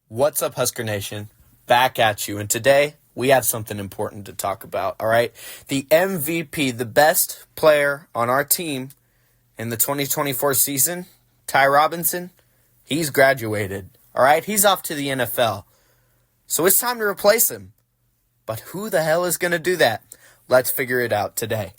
What's up, Husker Nation? Back at you. And today, we have something important to talk about, all right? The MVP, the best player on our team in the 2024 season, Ty Robinson, he's graduated, all right? He's off to the NFL. So it's time to replace him. But who the hell is going to do that? Let's figure it out today.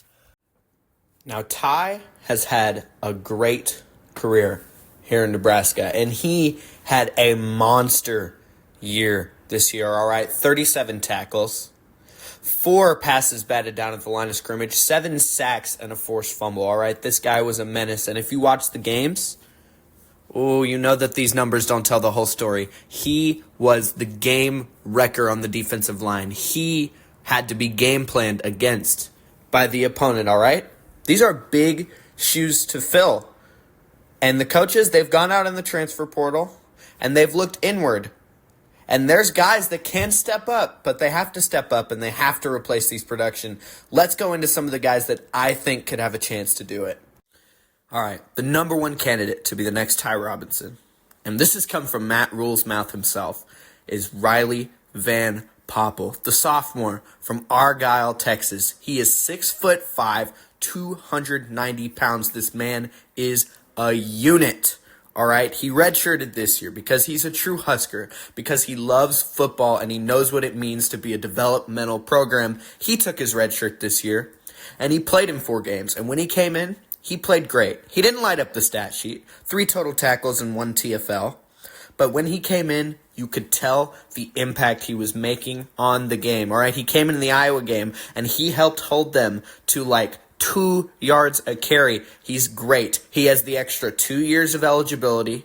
Now, Ty has had a great career here in Nebraska, and he had a monster year this year, all right? 37 tackles, 4 passes batted down at the line of scrimmage, 7 sacks, and a forced fumble, all right? This guy was a menace, and if you watch the games, you know that these numbers don't tell the whole story. He was the game wrecker on the defensive line. He had to be game planned against by the opponent, all right? These are big shoes to fill. And the coaches, they've gone out in the transfer portal, and they've looked inward. And there's guys that can step up, but they have to step up, and they have to replace these production. Let's go into some of the guys that I think could have a chance to do it. All right, the number one candidate to be the next Ty Robinson, and this has come from Matt Rule's mouth himself, is Riley Van Poppel, the sophomore from Argyle, Texas. He is 6'5", 290 pounds. This man is a unit, all right? He redshirted this year because he's a true Husker, because he loves football and he knows what it means to be a developmental program. He took his red shirt this year, and he played in 4 games. And when he came in, he played great. He didn't light up the stat sheet, 3 total tackles and 1 TFL. But when he came in, you could tell the impact he was making on the game, all right? He came in the Iowa game, and he helped hold them to 2 yards a carry. He's great. He has the extra 2 years of eligibility.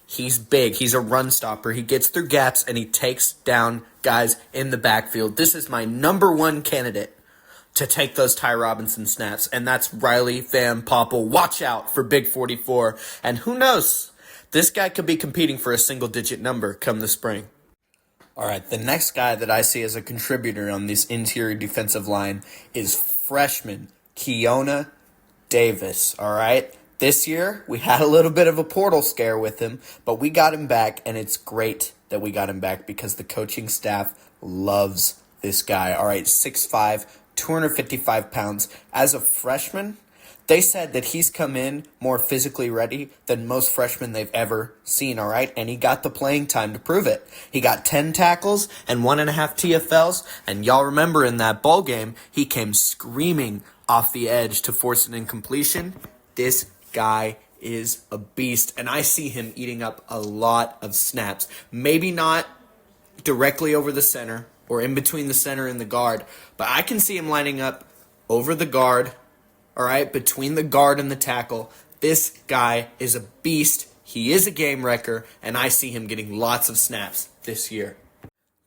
He's big. He's a run stopper. He gets through gaps, and he takes down guys in the backfield. This is my number one candidate to take those Ty Robinson snaps, and that's Riley Van Poppel. Watch out for Big 44. And who knows? This guy could be competing for a single-digit number come the spring. All right, the next guy that I see as a contributor on this interior defensive line is freshman Keona Davis, all right? This year, we had a little bit of a portal scare with him, but we got him back, and it's great that we got him back because the coaching staff loves this guy. All right, 6'5", 255 pounds. As a freshman, they said that he's come in more physically ready than most freshmen they've ever seen, all right? And he got the playing time to prove it. He got 10 tackles and 1.5 TFLs, and y'all remember in that bowl game, he came screaming off the edge to force an incompletion. This guy is a beast, and I see him eating up a lot of snaps. Maybe not directly over the center or in between the center and the guard, but I can see him lining up over the guard, all right, between the guard and the tackle. This guy is a beast. He is a game wrecker, and I see him getting lots of snaps this year.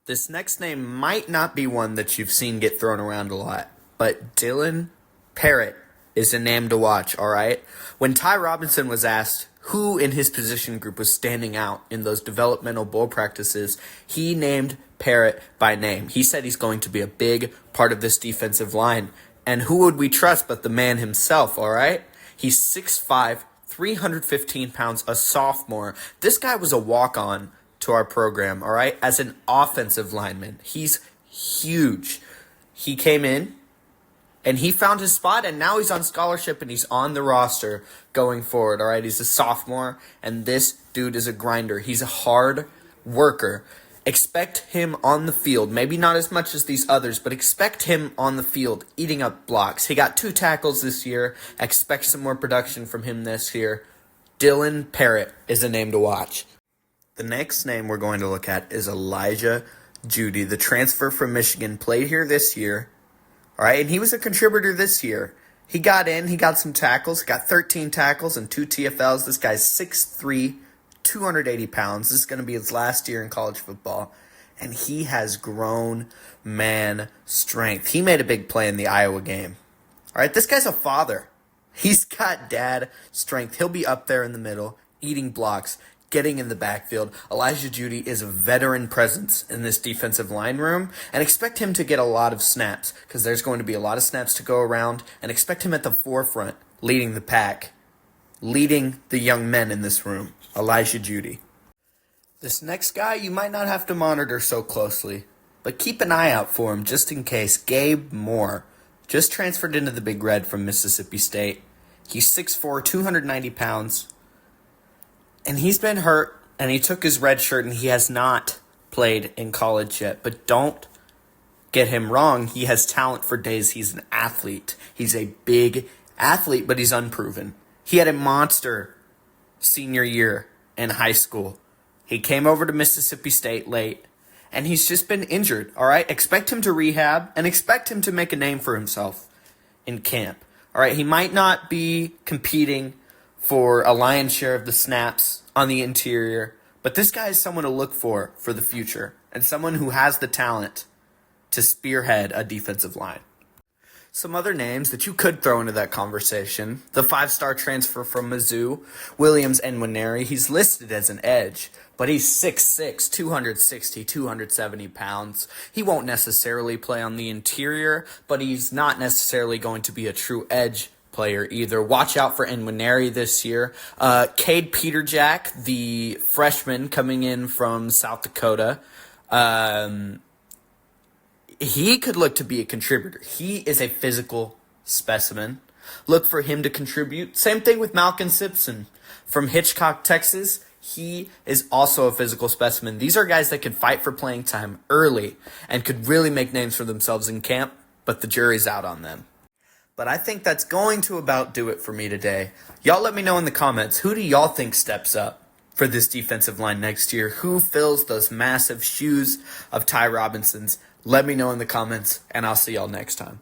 This next name might not be one that you've seen get thrown around a lot, but Dylan Parrott is a name to watch, all right? When Ty Robinson was asked who in his position group was standing out in those developmental bowl practices, he named Parrott by name. He said he's going to be a big part of this defensive line. And who would we trust but the man himself, all right? He's 6'5", 315 pounds, a sophomore. This guy was a walk-on to our program, all right, as an offensive lineman. He's huge. He came in, and he found his spot, and now he's on scholarship, and he's on the roster going forward, all right? He's a sophomore, and this dude is a grinder. He's a hard worker. Expect him on the field, maybe not as much as these others, but expect him on the field eating up blocks. He got 2 tackles this year. Expect some more production from him this year. Dylan Parrott is a name to watch. The next name we're going to look at is Elijah Judy, the transfer from Michigan, played here this year. All right, and he was a contributor this year. He got in, he got some tackles, he got 13 tackles and 2 TFLs. This guy's 6'3", 280 pounds. This is going to be his last year in college football, and he has grown man strength. He made a big play in the Iowa game. All right, this guy's a father. He's got dad strength. He'll be up there in the middle, eating blocks, getting in the backfield. Elijah Judy is a veteran presence in this defensive line room, and expect him to get a lot of snaps because there's going to be a lot of snaps to go around, and expect him at the forefront, leading the pack, leading the young men in this room. Elijah Judy. This next guy, you might not have to monitor so closely, but keep an eye out for him just in case. Gabe Moore just transferred into the Big Red from Mississippi State. He's 6'4", 290 pounds, and he's been hurt, and he took his red shirt, and he has not played in college yet. But don't get him wrong. He has talent for days. He's an athlete. He's a big athlete, but he's unproven. He had a monster senior year in high school. He came over to Mississippi State late, and he's just been injured, all right? Expect him to rehab, and expect him to make a name for himself in camp, all right? He might not be competing for a lion's share of the snaps on the interior, but this guy is someone to look for the future, and someone who has the talent to spearhead a defensive line. Some other names that you could throw into that conversation: the 5-star transfer from Mizzou, Williams Nwaneri. He's listed as an edge, but he's 6'6", 260, 270 pounds. He won't necessarily play on the interior, but he's not necessarily going to be a true edge player either. Watch out for Nwaneri this year. Cade Peterjack, the freshman coming in from South Dakota, he could look to be a contributor. He is a physical specimen. Look for him to contribute. Same thing with Malcolm Simpson from Hitchcock, Texas. He is also a physical specimen. These are guys that could fight for playing time early and could really make names for themselves in camp, but the jury's out on them. But I think that's going to about do it for me today. Y'all let me know in the comments, who do y'all think steps up for this defensive line next year? Who fills those massive shoes of Ty Robinson's? Let me know in the comments, and I'll see y'all next time.